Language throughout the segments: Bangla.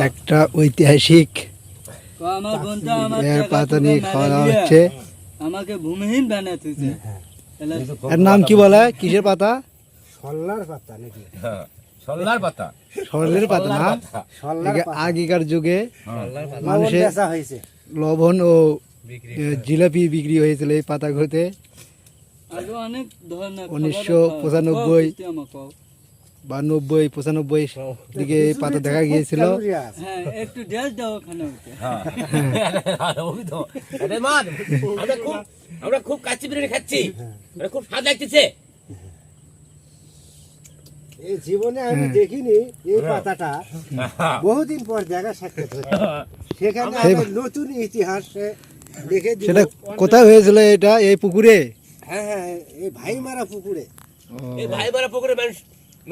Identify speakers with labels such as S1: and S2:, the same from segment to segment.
S1: একটা ঐতিহাসিক
S2: আমার বন্ধু আমার
S1: পাতা নিয়ে খাওয়া দাওয়া হচ্ছে।
S2: আমাকে ভূমিহীন বানাতে
S1: এর নাম কি বলে? কিসের পাতা?
S3: সল্লার পাতা নাকি?
S4: সল্লার পাতা,
S1: সরলের পাতা না? আগেকার যুগে মানুষের লবণ ও জিলাপি বিক্রি হয়েছিল এই পাতা ঘুরতে। 1995 বা 90-95 দিকে এই পাতা দেখা গিয়েছিল।
S2: একটু ডেল দাও ওখানে।
S4: আমরা খুব কাচ্চি বিরিয়ানি খাচ্ছি, খুব স্বাদ লাগতেছে।
S3: এই জীবনে আমি দেখিনি এই পাতাটা, বহুদিন পর দেখা সাক্ষাৎ হচ্ছে। সেখানে আমি নতুন ইতিহাস লিখে দিল।
S1: সেটা কোথায় হয়েছিল এটা? এই পুকুরে?
S3: হ্যাঁ হ্যাঁ, এই ভাইমারা পুকুরে।
S4: এই ভাইমারা পুকুরে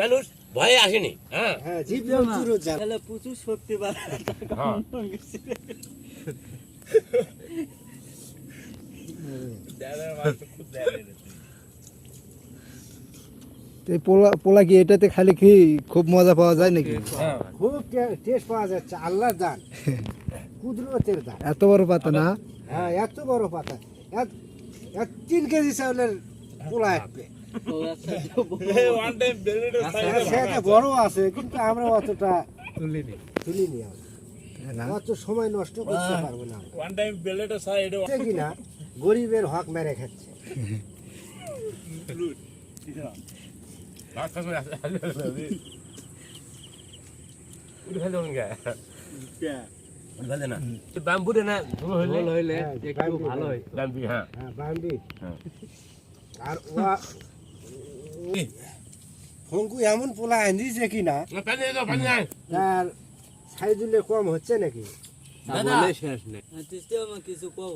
S4: মানুষ ভয়ে আসেনি। হ্যাঁ
S3: হ্যাঁ, জীবজন্তুরও জাল।
S2: তাহলে প্রচুর শক্তি বাড়ে।
S1: এই পোলা কি এটাতে খালি কি খুব মজা পাওয়া যায় নাকি?
S3: খুব টেস্ট পাওয়া যাচ্ছে, আল্লাহর দান, কুদরতের দান।
S1: এত বড় পাতা না?
S3: হ্যাঁ, এত বড় পাতা, 3 কেজি চাউলের পোলা আসবে। সেটা বড় আছে, কিন্তু আমরা অতটা তুলিনি। অত সময় নষ্ট করতে পারবো না কিনা, গরিবের হক মেরে খাচ্ছে। ফঙ্কু এমন পোলা আনছে কিনা তার সাইজুলে কম হচ্ছে নাকি?
S2: কিছু কও।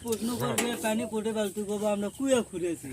S2: প্রশ্ন করবে, পানি কোটে বালতি করবো, আমরা কুয়া খুঁড়েছি।